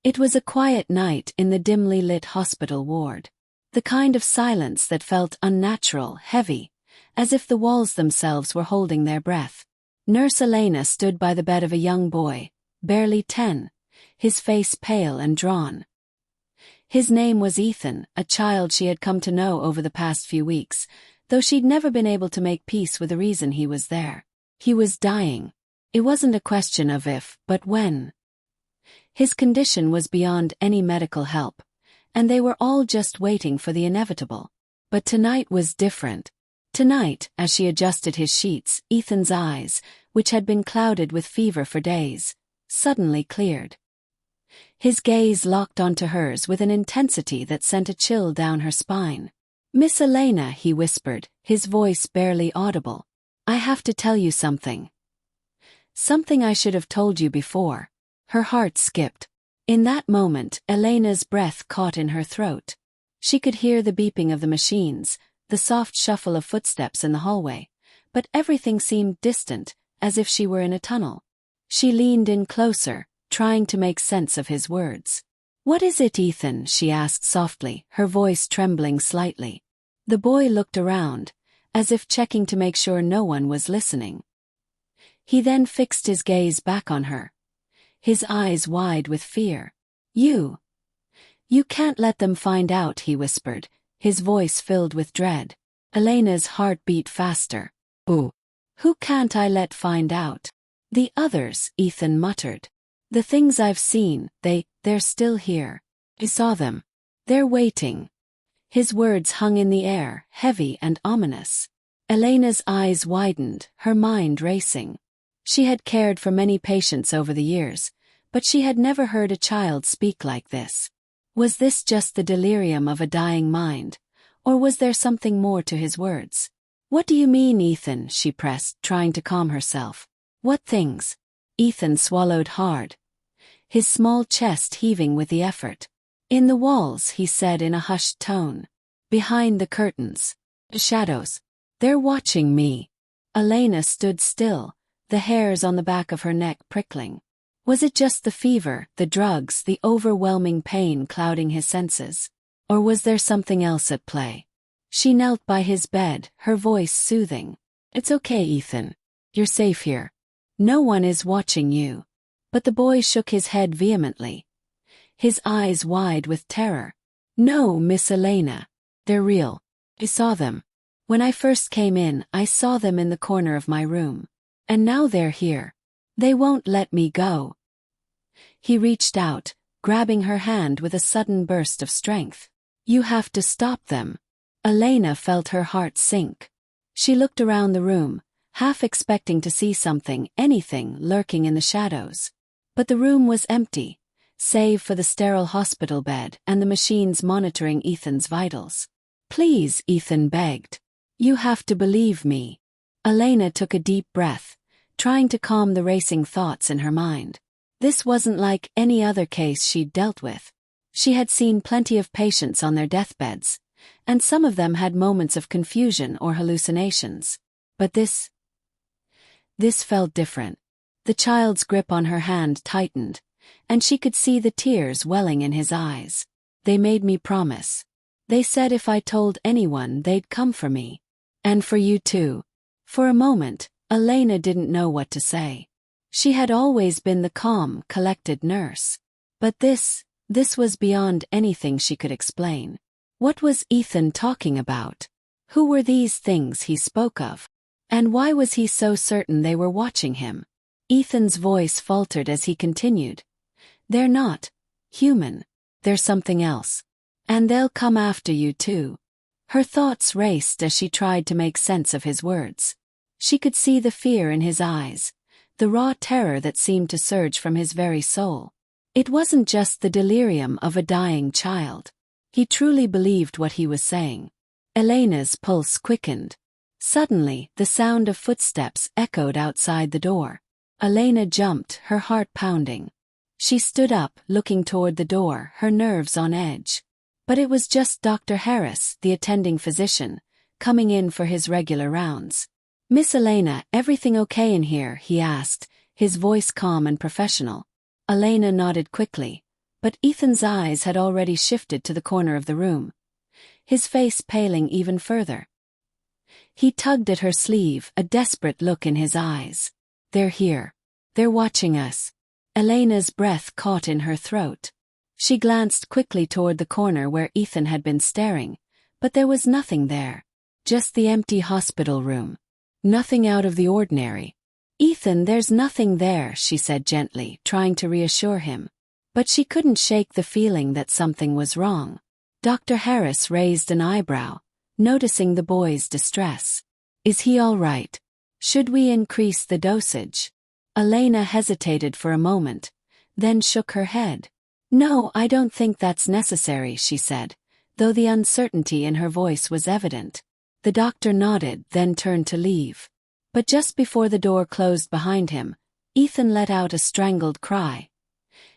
It was a quiet night in the dimly lit hospital ward. The kind of silence that felt unnatural, heavy, as if the walls themselves were holding their breath. Nurse Elena stood by the bed of a young boy, barely 10, his face pale and drawn. His name was Ethan, a child she had come to know over the past few weeks, though she'd never been able to make peace with the reason he was there. He was dying. It wasn't a question of if, but when. His condition was beyond any medical help, and they were all just waiting for the inevitable. But tonight was different. Tonight, as she adjusted his sheets, Ethan's eyes, which had been clouded with fever for days, suddenly cleared. His gaze locked onto hers with an intensity that sent a chill down her spine. "Miss Elena," he whispered, his voice barely audible. "I have to tell you something. Something I should have told you before." Her heart skipped. In that moment, Elena's breath caught in her throat. She could hear the beeping of the machines, the soft shuffle of footsteps in the hallway, but everything seemed distant, as if she were in a tunnel. She leaned in closer, trying to make sense of his words. "What is it, Ethan?" she asked softly, her voice trembling slightly. The boy looked around, as if checking to make sure no one was listening. He then fixed his gaze back on her, his eyes wide with fear. You can't let them find out," he whispered, his voice filled with dread. Elena's heart beat faster. "Ooh. Who can't I let find out?" "The others," Ethan muttered. "The things I've seen, they're still here. I saw them. They're waiting." His words hung in the air, heavy and ominous. Elena's eyes widened, her mind racing. She had cared for many patients over the years, but she had never heard a child speak like this. Was this just the delirium of a dying mind, or was there something more to his words? "What do you mean, Ethan?" she pressed, trying to calm herself. "What things?" Ethan swallowed hard, his small chest heaving with the effort. "In the walls," he said in a hushed tone. "Behind the curtains. The shadows. They're watching me." Elena stood still, the hairs on the back of her neck prickling. Was it just the fever, the drugs, the overwhelming pain clouding his senses? Or was there something else at play? She knelt by his bed, her voice soothing. "It's okay, Ethan. You're safe here. No one is watching you." But the boy shook his head vehemently, his eyes wide with terror. "No, Miss Elena. They're real. I saw them. When I first came in, I saw them in the corner of my room. And now they're here. They won't let me go." He reached out, grabbing her hand with a sudden burst of strength. "You have to stop them." Elena felt her heart sink. She looked around the room, half expecting to see something, anything, lurking in the shadows. But the room was empty, save for the sterile hospital bed and the machines monitoring Ethan's vitals. "Please," Ethan begged. "You have to believe me." Elena took a deep breath, trying to calm the racing thoughts in her mind. This wasn't like any other case she'd dealt with. She had seen plenty of patients on their deathbeds, and some of them had moments of confusion or hallucinations. But this felt different. The child's grip on her hand tightened, and she could see the tears welling in his eyes. "They made me promise. They said if I told anyone they'd come for me. And for you too." For a moment, Elena didn't know what to say. She had always been the calm, collected nurse. But this was beyond anything she could explain. What was Ethan talking about? Who were these things he spoke of? And why was he so certain they were watching him? Ethan's voice faltered as he continued. "They're not human. They're something else. And they'll come after you too." Her thoughts raced as she tried to make sense of his words. She could see the fear in his eyes, the raw terror that seemed to surge from his very soul. It wasn't just the delirium of a dying child. He truly believed what he was saying. Elena's pulse quickened. Suddenly, the sound of footsteps echoed outside the door. Elena jumped, her heart pounding. She stood up, looking toward the door, her nerves on edge. But it was just Dr. Harris, the attending physician, coming in for his regular rounds. "Miss Elena, everything okay in here?" he asked, his voice calm and professional. Elena nodded quickly, But Ethan's eyes had already shifted to the corner of the room, his face paling even further. He tugged at her sleeve, a desperate look in his eyes. "They're here. They're watching us." Elena's breath caught in her throat. She glanced quickly toward the corner where Ethan had been staring, but there was nothing there. Just the empty hospital room. Nothing out of the ordinary. "Ethan, there's nothing there," she said gently, trying to reassure him. But she couldn't shake the feeling that something was wrong. Dr. Harris raised an eyebrow, noticing the boy's distress. "Is he all right? Should we increase the dosage?" Elena hesitated for a moment, then shook her head. "No, I don't think that's necessary," she said, though the uncertainty in her voice was evident. The doctor nodded, then turned to leave. But just before the door closed behind him, Ethan let out a strangled cry,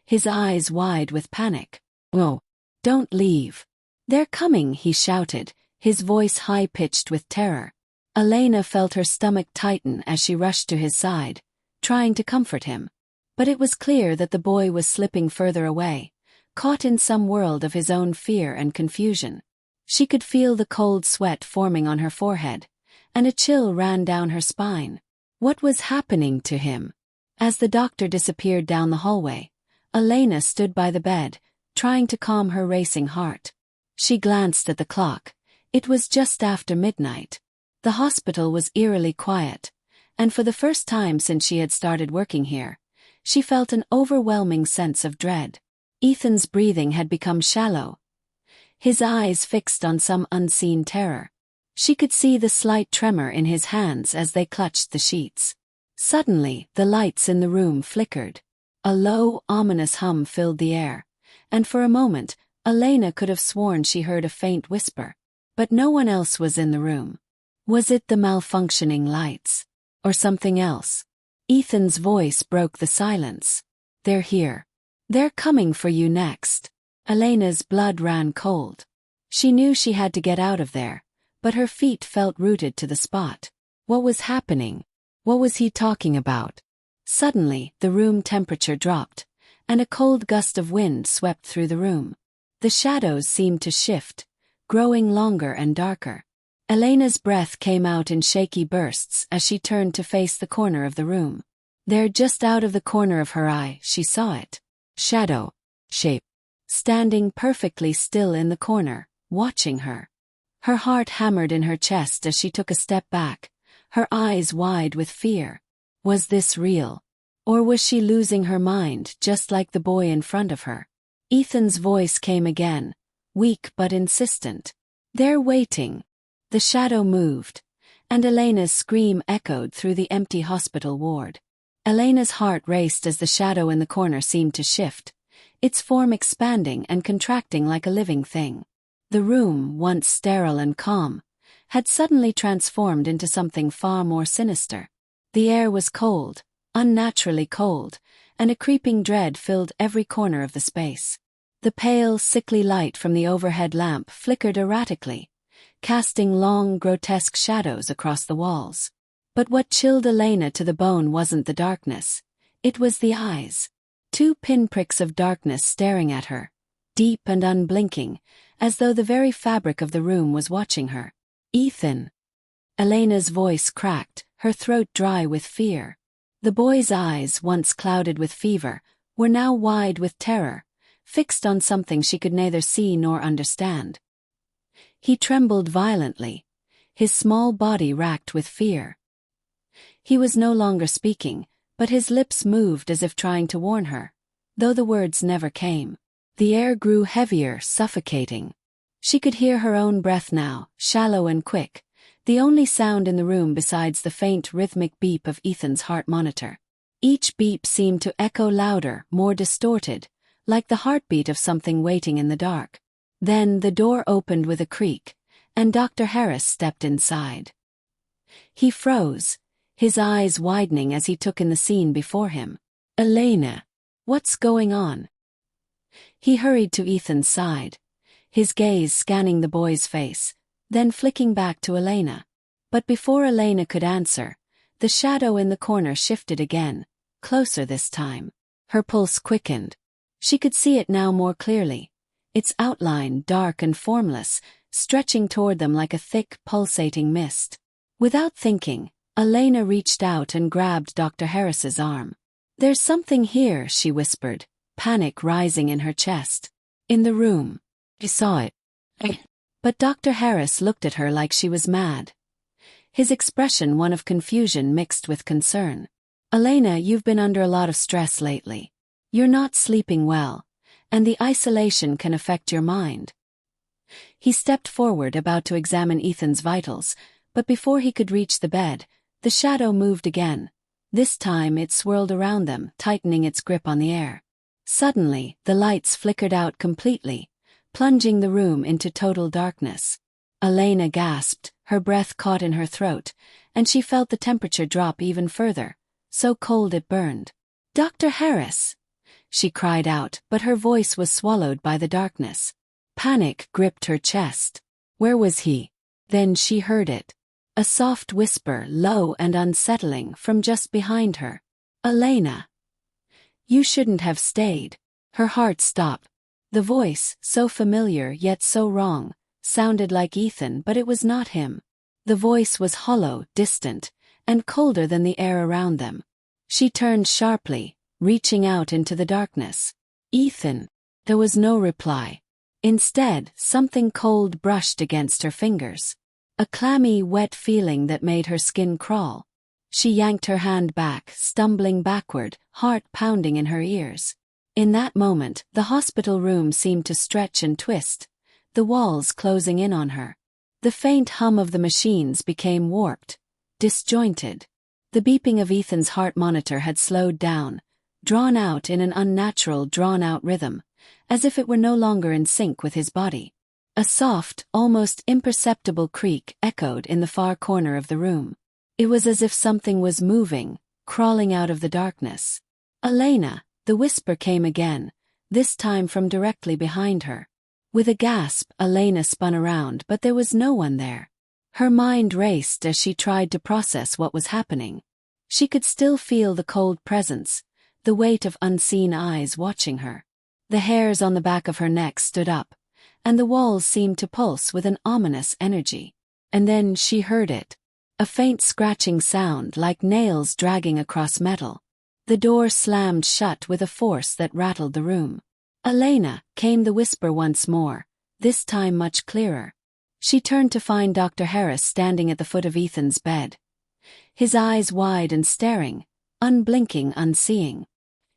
his eyes wide with panic. "Oh, don't leave. They're coming," he shouted, his voice high-pitched with terror. Elena felt her stomach tighten as she rushed to his side, trying to comfort him. But it was clear that the boy was slipping further away, caught in some world of his own fear and confusion. She could feel the cold sweat forming on her forehead, and a chill ran down her spine. What was happening to him? As the doctor disappeared down the hallway, Elena stood by the bed, trying to calm her racing heart. She glanced at the clock. It was just after midnight. The hospital was eerily quiet, and for the first time since she had started working here, she felt an overwhelming sense of dread. Ethan's breathing had become shallow, his eyes fixed on some unseen terror. She could see the slight tremor in his hands as they clutched the sheets. Suddenly, the lights in the room flickered. A low, ominous hum filled the air, and for a moment, Elena could have sworn she heard a faint whisper. But no one else was in the room. Was it the malfunctioning lights? Or something else? Ethan's voice broke the silence. "They're here. They're coming for you next." Elena's blood ran cold. She knew she had to get out of there, but her feet felt rooted to the spot. What was happening? What was he talking about? Suddenly, the room temperature dropped, and a cold gust of wind swept through the room. The shadows seemed to shift, growing longer and darker. Elena's breath came out in shaky bursts as she turned to face the corner of the room. There, just out of the corner of her eye, she saw it. Shadow. Shape. Standing perfectly still in the corner, watching her. Her heart hammered in her chest as she took a step back, her eyes wide with fear. Was this real? Or was she losing her mind just like the boy in front of her? Ethan's voice came again, weak but insistent. "They're waiting." The shadow moved, and Elena's scream echoed through the empty hospital ward. Elena's heart raced as the shadow in the corner seemed to shift, its form expanding and contracting like a living thing. The room, once sterile and calm, had suddenly transformed into something far more sinister. The air was cold, unnaturally cold, and a creeping dread filled every corner of the space. The pale, sickly light from the overhead lamp flickered erratically, casting long, grotesque shadows across the walls. But what chilled Elena to the bone wasn't the darkness. It was the eyes. 2 pinpricks of darkness staring at her, deep and unblinking, as though the very fabric of the room was watching her. "Ethan." Elena's voice cracked, her throat dry with fear. The boy's eyes, once clouded with fever, were now wide with terror, fixed on something she could neither see nor understand. He trembled violently, his small body racked with fear. He was no longer speaking, but his lips moved as if trying to warn her, though the words never came. The air grew heavier, suffocating. She could hear her own breath now, shallow and quick, the only sound in the room besides the faint rhythmic beep of Ethan's heart monitor. Each beep seemed to echo louder, more distorted, like the heartbeat of something waiting in the dark. Then the door opened with a creak, and Dr. Harris stepped inside. He froze, his eyes widening as he took in the scene before him. "Elena, what's going on?" He hurried to Ethan's side, his gaze scanning the boy's face, then flicking back to Elena. But before Elena could answer, the shadow in the corner shifted again, closer this time. Her pulse quickened. She could see it now more clearly, its outline dark and formless, stretching toward them like a thick, pulsating mist. Without thinking, Elena reached out and grabbed Dr. Harris's arm. "There's something here," she whispered, panic rising in her chest. "In the room. I saw it." But Dr. Harris looked at her like she was mad. His expression one of confusion mixed with concern. "Elena, you've been under a lot of stress lately. You're not sleeping well, and the isolation can affect your mind." He stepped forward about to examine Ethan's vitals, but before he could reach the bed, the shadow moved again. This time it swirled around them, tightening its grip on the air. Suddenly, the lights flickered out completely, plunging the room into total darkness. Elena gasped, her breath caught in her throat, and she felt the temperature drop even further, so cold it burned. "Dr. Harris!" she cried out, but her voice was swallowed by the darkness. Panic gripped her chest. Where was he? Then she heard it. A soft whisper, low and unsettling, from just behind her. "Elena! You shouldn't have stayed." Her heart stopped. The voice, so familiar yet so wrong, sounded like Ethan, but it was not him. The voice was hollow, distant, and colder than the air around them. She turned sharply, reaching out into the darkness. "Ethan!" There was no reply. Instead, something cold brushed against her fingers. A clammy, wet feeling that made her skin crawl. She yanked her hand back, stumbling backward, heart pounding in her ears. In that moment, the hospital room seemed to stretch and twist, the walls closing in on her. The faint hum of the machines became warped, disjointed. The beeping of Ethan's heart monitor had slowed down, drawn out in an unnatural, drawn-out rhythm, as if it were no longer in sync with his body. A soft, almost imperceptible creak echoed in the far corner of the room. It was as if something was moving, crawling out of the darkness. "Elena!" The whisper came again, this time from directly behind her. With a gasp, Elena spun around, but there was no one there. Her mind raced as she tried to process what was happening. She could still feel the cold presence, the weight of unseen eyes watching her. The hairs on the back of her neck stood up, and the walls seemed to pulse with an ominous energy. And then she heard it. A faint scratching sound like nails dragging across metal. The door slammed shut with a force that rattled the room. "Elena!" came the whisper once more, this time much clearer. She turned to find Dr. Harris standing at the foot of Ethan's bed. His eyes wide and staring, unblinking, unseeing.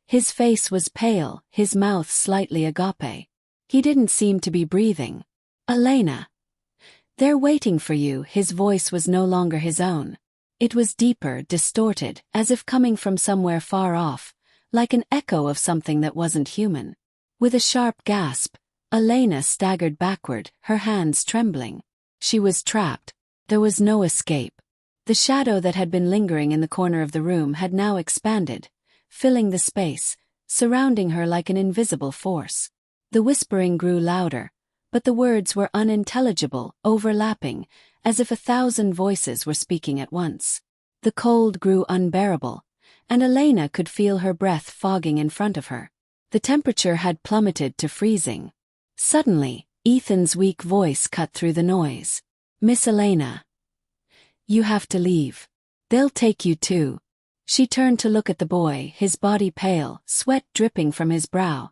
His face was pale, his mouth slightly agape. He didn't seem to be breathing. "Elena! They're waiting for you." His voice was no longer his own. It was deeper, distorted, as if coming from somewhere far off, like an echo of something that wasn't human. With a sharp gasp, Elena staggered backward, her hands trembling. She was trapped. There was no escape. The shadow that had been lingering in the corner of the room had now expanded, filling the space, surrounding her like an invisible force. The whispering grew louder, but the words were unintelligible, overlapping, as if 1,000 voices were speaking at once. The cold grew unbearable, and Elena could feel her breath fogging in front of her. The temperature had plummeted to freezing. Suddenly, Ethan's weak voice cut through the noise. "Miss Elena, you have to leave. They'll take you too." She turned to look at the boy, his body pale, sweat dripping from his brow,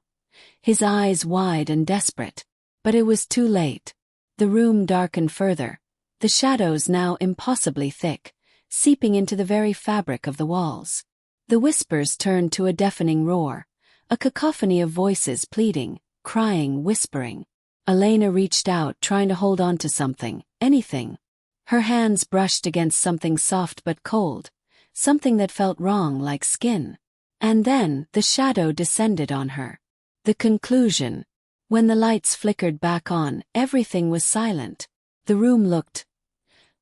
his eyes wide and desperate. But it was too late. The room darkened further, the shadows now impossibly thick, seeping into the very fabric of the walls. The whispers turned to a deafening roar, a cacophony of voices pleading, crying, whispering. Elena reached out, trying to hold on to something, anything. Her hands brushed against something soft but cold, something that felt wrong like skin. And then, the shadow descended on her. The conclusion. When the lights flickered back on, everything was silent. The room looked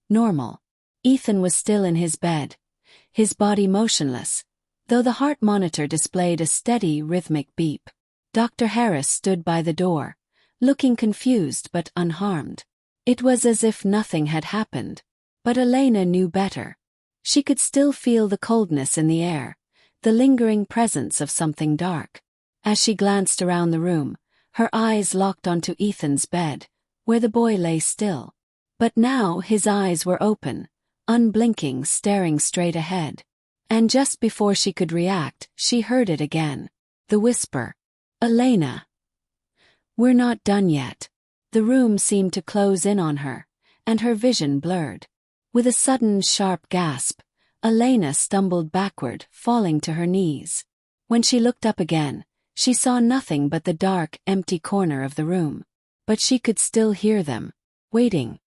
normal. Ethan was still in his bed, his body motionless, though the heart monitor displayed a steady, rhythmic beep. Dr. Harris stood by the door, looking confused but unharmed. It was as if nothing had happened. But Elena knew better. She could still feel the coldness in the air, the lingering presence of something dark. As she glanced around the room, her eyes locked onto Ethan's bed, where the boy lay still. But now his eyes were open, unblinking, staring straight ahead. And just before she could react, she heard it again. The whisper. "Elena. We're not done yet." The room seemed to close in on her, and her vision blurred. With a sudden sharp gasp, Elena stumbled backward, falling to her knees. When she looked up again, she saw nothing but the dark, empty corner of the room. But she could still hear them, waiting,